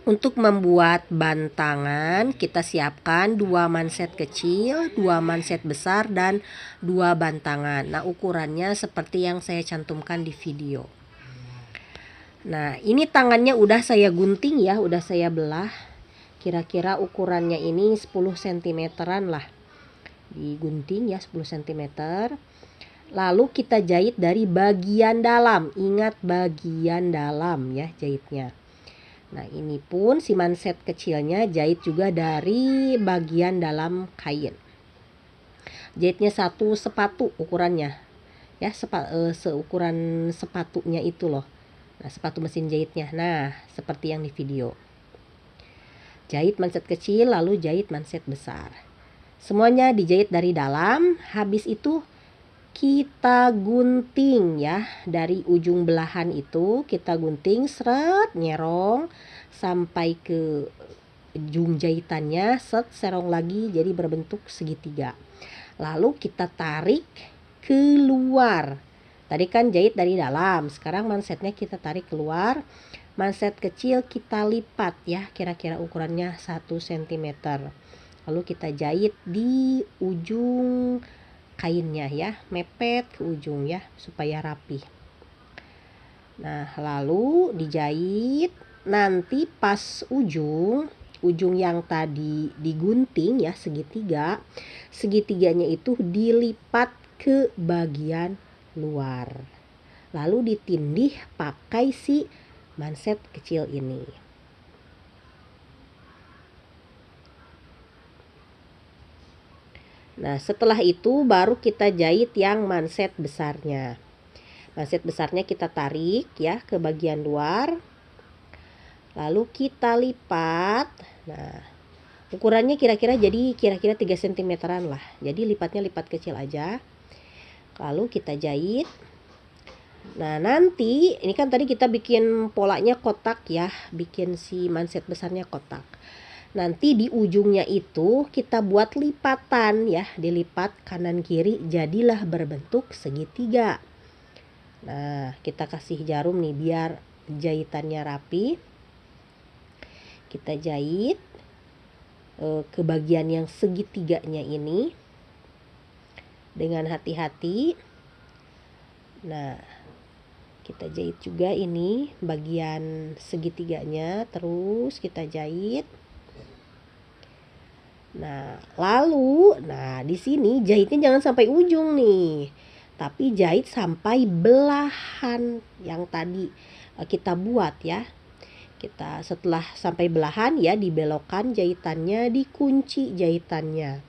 Untuk membuat bantangan, kita siapkan 2 manset kecil, 2 manset besar, dan 2 bantangan. Nah, ukurannya seperti yang saya cantumkan di video. Nah, ini tangannya udah saya gunting ya, udah saya belah. Kira-kira ukurannya ini 10 cm-an lah. Digunting ya 10 cm. Lalu kita jahit dari bagian dalam. Ingat bagian dalam ya jahitnya. Nah, ini pun si manset kecilnya jahit juga dari bagian dalam kain. Jahitnya 1 sepatu ukurannya. Ya, seukuran sepatunya itu loh. Nah, sepatu mesin jahitnya. Nah, seperti yang di video. Jahit manset kecil lalu jahit manset besar. Semuanya dijahit dari dalam. Habis itu kita gunting ya, dari ujung belahan itu kita gunting seret, nyerong sampai ke ujung jahitannya, set, serong lagi jadi berbentuk segitiga. Lalu kita tarik keluar. Tadi kan jahit dari dalam, sekarang mansetnya kita tarik keluar. Manset kecil kita lipat ya, kira-kira ukurannya 1 cm. Lalu kita jahit di ujung kainnya ya, mepet ke ujung ya supaya rapi. Nah, lalu dijahit. Nanti pas ujung yang tadi digunting ya segitiganya itu dilipat ke bagian luar, lalu ditindih pakai si manset kecil ini. Nah, setelah itu baru kita jahit yang manset besarnya. Manset besarnya kita tarik ya ke bagian luar. Lalu kita lipat. Nah, ukurannya kira-kira 3 cm-an lah. Jadi lipatnya lipat kecil aja. Lalu kita jahit. Nah, nanti ini kan tadi kita bikin polanya kotak ya, bikin si manset besarnya kotak. Nanti di ujungnya itu kita buat lipatan ya, dilipat kanan kiri jadilah berbentuk segitiga. Nah, kita kasih jarum nih biar jahitannya rapi. Kita jahit ke bagian yang segitiganya ini dengan hati-hati. Nah, kita jahit juga ini bagian segitiganya, terus kita jahit. Nah, lalu di sini jahitnya jangan sampai ujung nih. Tapi jahit sampai belahan yang tadi kita buat ya. Kita setelah sampai belahan ya dibelokkan jahitannya, dikunci jahitannya.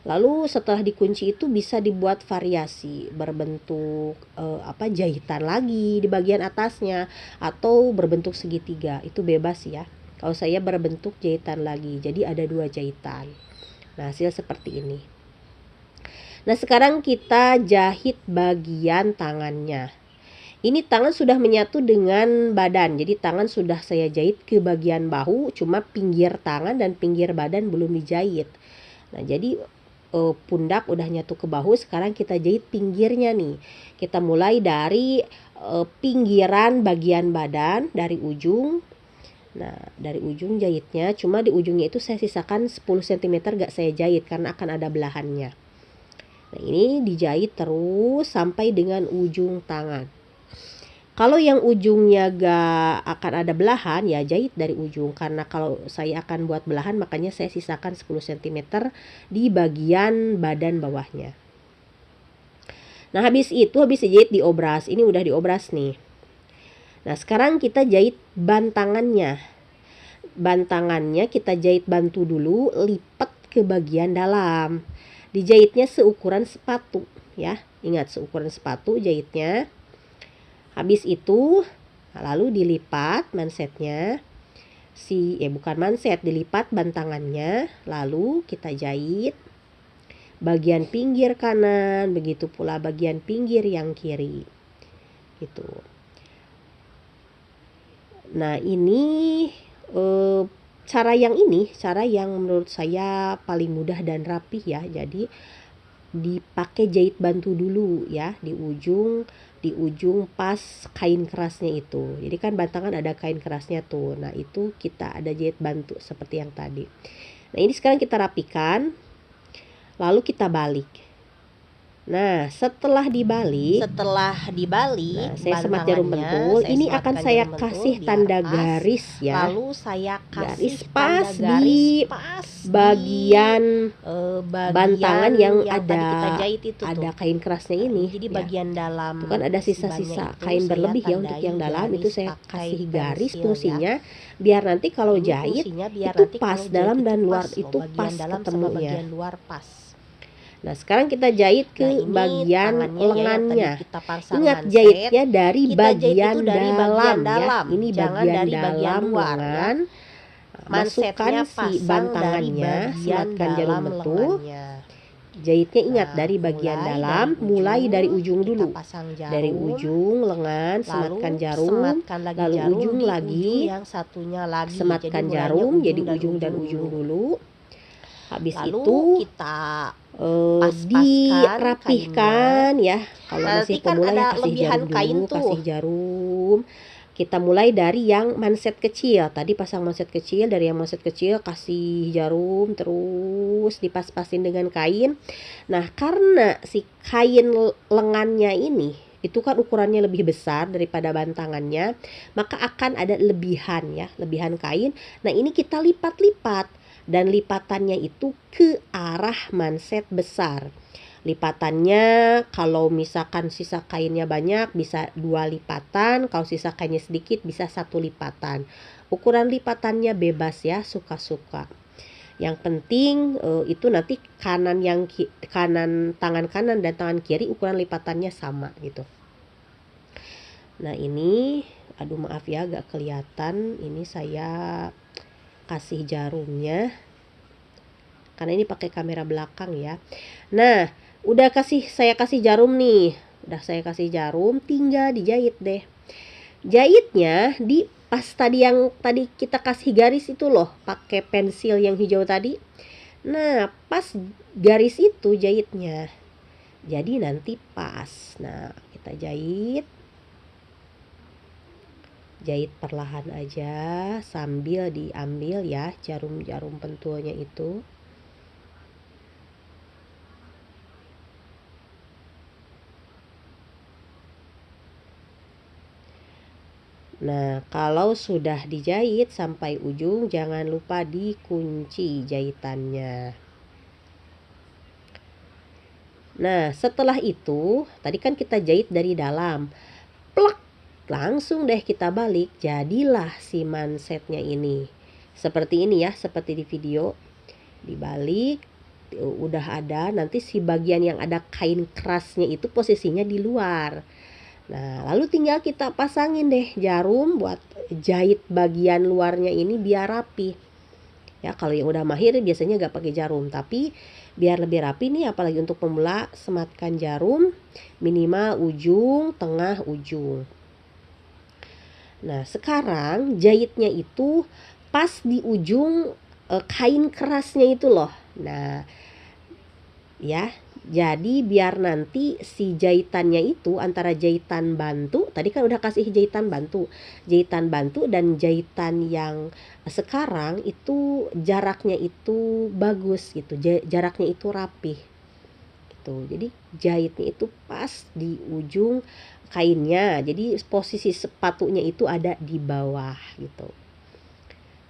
Lalu setelah dikunci itu bisa dibuat variasi berbentuk jahitan lagi di bagian atasnya atau berbentuk segitiga, itu bebas ya. Kalau saya berbentuk jahitan lagi, jadi ada 2 jahitan. Nah, hasil seperti ini. Nah, sekarang kita jahit bagian tangannya. Ini tangan sudah menyatu dengan badan, jadi tangan sudah saya jahit ke bagian bahu, cuma pinggir tangan dan pinggir badan belum dijahit. Nah, jadi pundak udah nyatu ke bahu, sekarang kita jahit pinggirnya nih. Kita mulai dari pinggiran bagian badan, dari ujung. Nah, dari ujung jahitnya, cuma di ujungnya itu saya sisakan 10 cm gak saya jahit karena akan ada belahannya. Nah, ini dijahit terus sampai dengan ujung tangan. Kalau yang ujungnya gak akan ada belahan ya jahit dari ujung, karena kalau saya akan buat belahan makanya saya sisakan 10 cm di bagian badan bawahnya. Nah, habis dijahit diobras. Ini udah diobras nih. Nah, sekarang kita jahit bantangannya. Bantangannya kita jahit bantu dulu, lipat ke bagian dalam. Dijahitnya seukuran sepatu ya. Ingat seukuran sepatu jahitnya. Habis itu lalu dilipat mansetnya. Bukan manset, dilipat bantangannya, lalu kita jahit bagian pinggir kanan, begitu pula bagian pinggir yang kiri. Gitu. Nah, ini cara yang menurut saya paling mudah dan rapih ya. Jadi dipakai jahit bantu dulu ya di ujung di ujung pas kain kerasnya itu. Jadi kan bantangan ada kain kerasnya tuh. Nah itu kita ada jahit bantu seperti yang tadi. Nah ini sekarang kita rapikan, lalu kita balik. Nah setelah dibalik, nah, saya semat jarum pentul. Ini akan saya kasih tanda garis ya. Lalu saya Garis kasih pas tanda di bagian bantangan yang tadi kita ada jahit itu ada tuh. kain kerasnya ini. Jadi ya. bagian dalam Itu kan ada sisa-sisa kain berlebih ya untuk yang dalam, itu saya kasih garis fungsinya biar nanti kalau jahit itu pas dalam dan luar itu pas ketemunya. Bagian luar pas. Nah sekarang kita jahit ke bagian lengannya. Ingat Manset, jahitnya dari kita jahit bagian itu dari dalam, bagian ya. dalam, Ini jangan bagian dari bagian dalam luar, lengan. ya. Masukkan si bantangannya, sematkan jarum pentul. Jahitnya ingat dari bagian dalam, mulai dari ujung dulu. Dari ujung lengan, sematkan jarum, lalu ujung lagi, yang satunya lagi. sematkan jarum, jadi ujung dan ujung dulu. Habis Lalu itu kita dirapihkan ya. Kalau masih kan pemula ya ada kasih lebihan jarum kain dulu, tuh. kasih jarum. Kita mulai dari yang manset kecil. Tadi pasang manset kecil, dari yang manset kecil kasih jarum, terus dipas-pasin dengan kain. Nah karena si kain lengannya ini itu kan ukurannya lebih besar daripada bantangannya, maka akan ada lebihan ya, lebihan kain. Nah ini kita lipat-lipat, dan lipatannya itu ke arah manset besar. Lipatannya kalau misalkan sisa kainnya banyak bisa 2 lipatan, kalau sisa kainnya sedikit bisa 1 lipatan. Ukuran lipatannya bebas ya, suka-suka. Yang penting itu nanti kanan tangan kanan dan tangan kiri ukuran lipatannya sama gitu. Nah ini aduh maaf ya agak kelihatan, ini saya kasih jarumnya karena ini pakai kamera belakang ya. Nah saya kasih jarum nih, udah saya kasih jarum, tinggal dijahit deh. Jahitnya di pas yang tadi kita kasih garis itu loh, pakai pensil yang hijau tadi. Nah pas garis itu jahitnya, jadi nanti pas. Nah kita jahit perlahan aja sambil diambil ya jarum pentulnya itu. Nah kalau sudah dijahit sampai ujung, jangan lupa dikunci jahitannya. Nah setelah itu tadi kan kita jahit dari dalam, plek, langsung deh kita balik, jadilah si mansetnya ini seperti ini ya, seperti di video. Dibalik udah ada, nanti si bagian yang ada kain kerasnya itu posisinya di luar. Nah lalu tinggal kita pasangin deh jarum buat jahit bagian luarnya ini biar rapi ya. Kalau yang udah mahir biasanya gak pakai jarum, tapi biar lebih rapi nih, apalagi untuk pemula, sematkan jarum minimal ujung, tengah, ujung. Nah sekarang jahitnya itu pas di ujung kain kerasnya itu loh. Nah ya, jadi biar nanti si jahitannya itu antara jahitan bantu, tadi kan udah kasih jahitan bantu dan jahitan yang sekarang itu jaraknya itu bagus gitu, jaraknya itu rapih gitu. Jadi jahitnya itu pas di ujung kainnya, jadi posisi sepatunya itu ada di bawah gitu.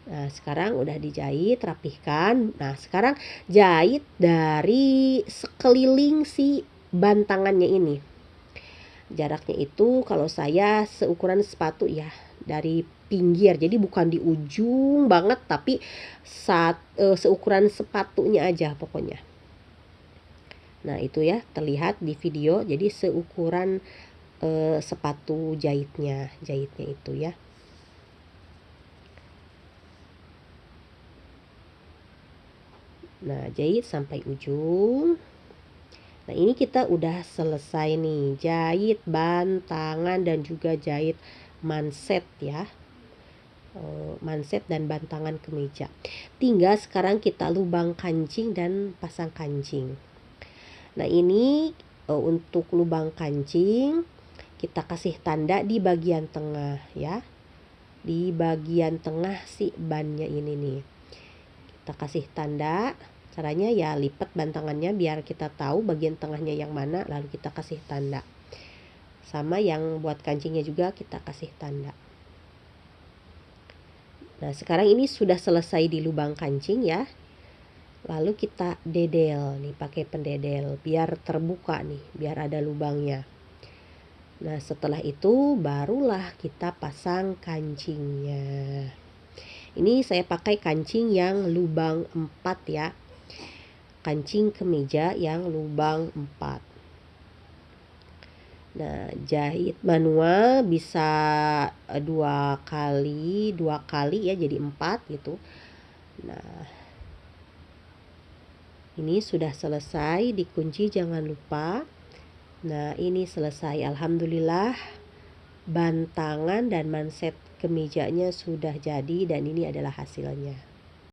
Nah sekarang udah dijahit, rapihkan. Nah sekarang jahit dari sekeliling si bantangannya ini. Jaraknya itu kalau saya seukuran sepatu ya, dari pinggir, jadi bukan di ujung banget, tapi seukuran sepatunya aja pokoknya. Nah itu ya terlihat di video, jadi seukuran sepatu jahitnya itu ya. Nah jahit sampai ujung. Nah ini kita udah selesai nih, jahit bantangan dan juga jahit manset ya, manset dan bantangan kemeja. Tinggal sekarang kita lubang kancing dan pasang kancing. Nah ini untuk lubang kancing kita kasih tanda di bagian tengah ya. Di bagian tengah si bannya ini nih. Kita kasih tanda. Caranya ya lipat bantangannya biar kita tahu bagian tengahnya yang mana, lalu kita kasih tanda. Sama yang buat kancingnya juga kita kasih tanda. Nah, sekarang ini sudah selesai di lubang kancing ya. Lalu kita dedel nih pakai pendedel biar terbuka nih, biar ada lubangnya. Nah, setelah itu barulah kita pasang kancingnya. Ini saya pakai kancing yang lubang 4 ya. Kancing kemeja yang lubang 4. Nah, jahit manual bisa 2 kali ya, jadi 4 gitu. Nah, ini sudah selesai, dikunci jangan lupa. Nah, ini selesai. Alhamdulillah, bantangan dan manset kemejanya sudah jadi dan ini adalah hasilnya.